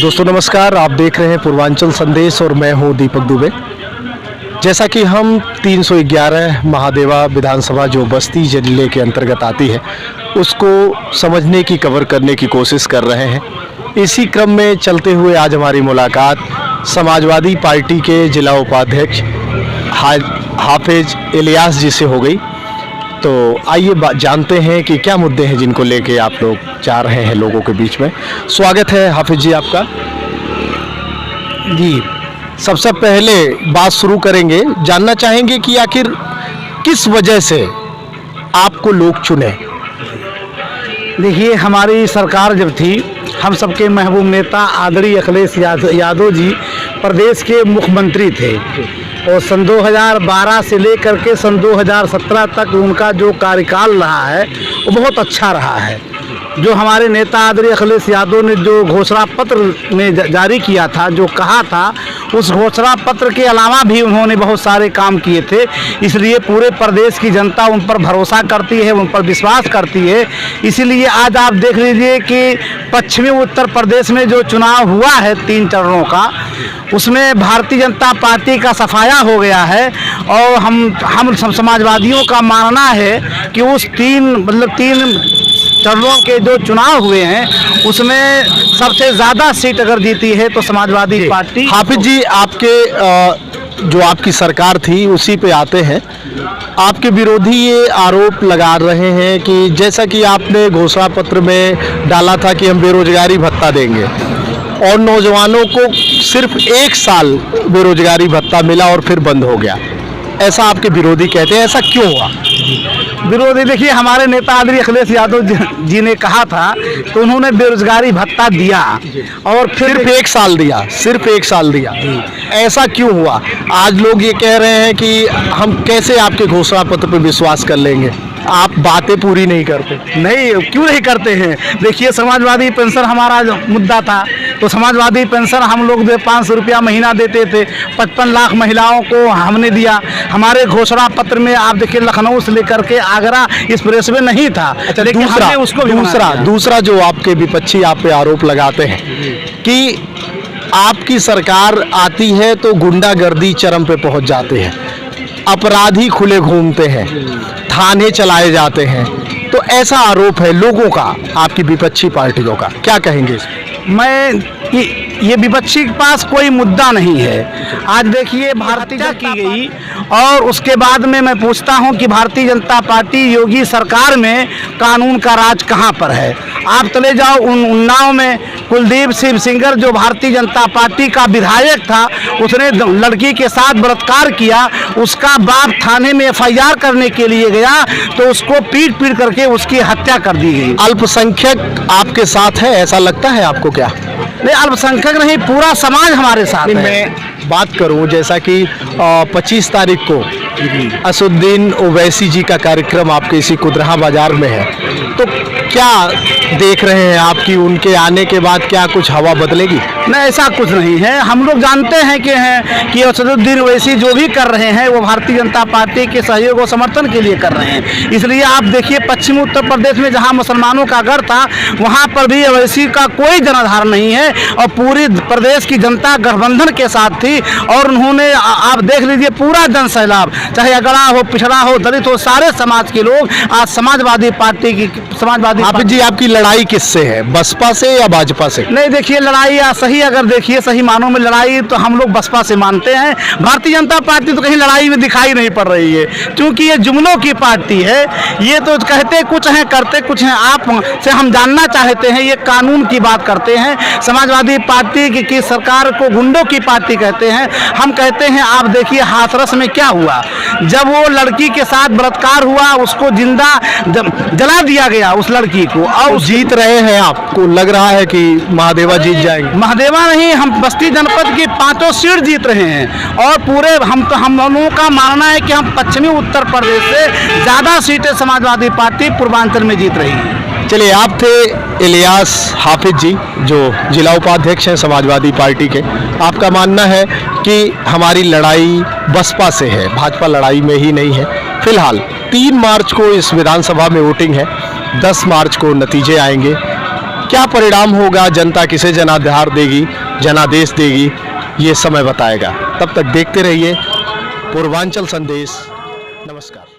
दोस्तों नमस्कार, आप देख रहे हैं पूर्वांचल संदेश और मैं हूं दीपक दुबे। जैसा कि हम 311 महादेवा विधानसभा जो बस्ती जिले के अंतर्गत आती है उसको समझने की, कवर करने की कोशिश कर रहे हैं। इसी क्रम में चलते हुए आज हमारी मुलाकात समाजवादी पार्टी के जिला उपाध्यक्ष हाफिज इलियास जी से हो गई। तो आइए जानते हैं कि क्या मुद्दे हैं जिनको लेके आप लोग जा रहे हैं लोगों के बीच में। स्वागत है हाफिज जी आपका। जी, सबसे पहले बात शुरू करेंगे, जानना चाहेंगे कि आखिर किस वजह से आपको लोग चुने। देखिए, हमारी सरकार जब थी, हम सबके महबूब नेता आदरणीय अखिलेश यादव जी प्रदेश के मुख्यमंत्री थे और सन 2012 से लेकर के सन 2017 तक उनका जो कार्यकाल रहा है वो बहुत अच्छा रहा है। जो हमारे नेता आदरणीय अखिलेश यादव ने जो घोषणा पत्र में जारी किया था, जो कहा था, उस घोषणा पत्र के अलावा भी उन्होंने बहुत सारे काम किए थे। इसलिए पूरे प्रदेश की जनता उन पर भरोसा करती है, उन पर विश्वास करती है। इसीलिए आज आप देख लीजिए कि पश्चिमी उत्तर प्रदेश में जो चुनाव हुआ है 3 चरणों का, उसमें भारतीय जनता पार्टी का सफाया हो गया है। और हम समाजवादियों का मानना है कि उस 3 चरणों के जो चुनाव हुए हैं उसमें सबसे ज़्यादा सीट अगर जीती है तो समाजवादी पार्टी। हाफिज जी, आपके जो आपकी सरकार थी उसी पे आते हैं। आपके विरोधी ये आरोप लगा रहे हैं कि जैसा कि आपने घोषणा पत्र में डाला था कि हम बेरोजगारी भत्ता देंगे और नौजवानों को सिर्फ 1 साल बेरोजगारी भत्ता मिला और फिर बंद हो गया, ऐसा आपके विरोधी कहते हैं। ऐसा क्यों हुआ? विरोधी, देखिए, हमारे नेता आदरणीय अखिलेश यादव जी ने कहा था तो उन्होंने बेरोजगारी भत्ता दिया और सिर्फ 1 साल दिया, सिर्फ 1 साल दिया। ऐसा क्यों हुआ? आज लोग ये कह रहे हैं कि हम कैसे आपके घोषणा पत्र पर विश्वास कर लेंगे, आप बातें पूरी नहीं करते। नहीं, क्यों नहीं करते हैं? देखिए, समाजवादी पेंशन हमारा मुद्दा था, तो समाजवादी पेंशन हम लोग 500 रुपया महीना देते थे। 55 लाख महिलाओं को हमने दिया। हमारे घोषणा पत्र में आप देखिए लखनऊ से लेकर के आगरा एक्सप्रेस में नहीं था। अच्छा, दूसरा जो आपके विपक्षी आप पे आरोप लगाते हैं कि आपकी सरकार आती है तो गुंडागर्दी चरम पे पहुंच जाते हैं, अपराधी खुले घूमते हैं, थाने चलाए जाते हैं। तो ऐसा आरोप है लोगों का, आपकी विपक्षी पार्टियों का, क्या कहेंगे? ये विपक्षी के पास कोई मुद्दा नहीं है। आज देखिए, भारतीय जनता की गई और उसके बाद में मैं पूछता हूं कि भारतीय जनता पार्टी योगी सरकार में कानून का राज कहां पर है? आप चले जाओ उन्नाव में, कुलदीप सिंह सेंगर जो भारतीय जनता पार्टी का विधायक था, उसने लड़की के साथ बलात्कार किया। उसका बाप थाने में FIR करने के लिए गया तो उसको पीट करके उसकी हत्या कर दी गई। अल्पसंख्यक आपके साथ है, ऐसा लगता है आपको? क्या नहीं, अल्पसंख्यक नहीं, पूरा समाज हमारे साथ है। मैं बात करूं, जैसा कि 25 तारीख को असुद्दीन ओवैसी जी का कार्यक्रम आपके इसी कुदरहा बाजार में है, तो क्या देख रहे हैं आप कि उनके आने के बाद क्या कुछ हवा बदलेगी? नहीं, ऐसा कुछ नहीं है। हम लोग जानते हैं कि असुद्दीन ओवैसी जो भी कर रहे हैं वो भारतीय जनता पार्टी के सहयोग और समर्थन के लिए कर रहे हैं। इसलिए आप देखिए, पश्चिमी उत्तर प्रदेश में जहां मुसलमानों का गढ़ था वहां पर भी ओवैसी का कोई जनाधार नहीं है और पूरी प्रदेश की जनता गठबंधन के साथ थी। और उन्होंने, आप देख लीजिए, पूरा जन सैलाब, चाहे अगड़ा हो, पिछड़ा हो, दलित हो, सारे समाज के लोग आज समाजवादी पार्टी की हाफिज जी, आपकी लड़ाई किससे है, बसपा से या भाजपा से? नहीं, देखिए, लड़ाई अगर देखिए सही मानों में लड़ाई तो हम लोग बसपा से मानते हैं। भारतीय जनता पार्टी तो कहीं लड़ाई में दिखाई नहीं पड़ रही है, क्योंकि ये जुमलों की पार्टी है। ये तो कहते कुछ हैं, करते कुछ हैं। आप से हम जानना चाहते हैं, ये कानून की बात करते हैं। समाजवादी पार्टी की सरकार को गुंडों की पार्टी कहते हैं। हम कहते हैं, आप देखिए हाथरस में क्या हुआ, जब वो लड़की के साथ बलात्कार हुआ, उसको जिंदा जला दिया गया उस लड़की को। और जीत रहे हैं, आपको लग रहा है कि महादेवा जीत जाएंगे? महादेवा नहीं, हम बस्ती जनपद की 5 सीट जीत रहे हैं और पूरे हम लोगों का मानना है कि हम पश्चिमी उत्तर प्रदेश से ज़्यादा सीटें समाजवादी पार्टी पूर्वांचल में जीत रही है। चलिए, आप थे इलियास हाफिज जी जो जिला उपाध्यक्ष हैं समाजवादी पार्टी के। आपका मानना है कि हमारी लड़ाई बसपा से है, भाजपा लड़ाई में ही नहीं है। फिलहाल 3 मार्च को इस विधानसभा में वोटिंग है, 10 मार्च को नतीजे आएंगे। क्या परिणाम होगा, जनता किसे जनाधार देगी, जनादेश देगी, ये समय बताएगा। तब तक देखते रहिए पूर्वांचल संदेश। नमस्कार।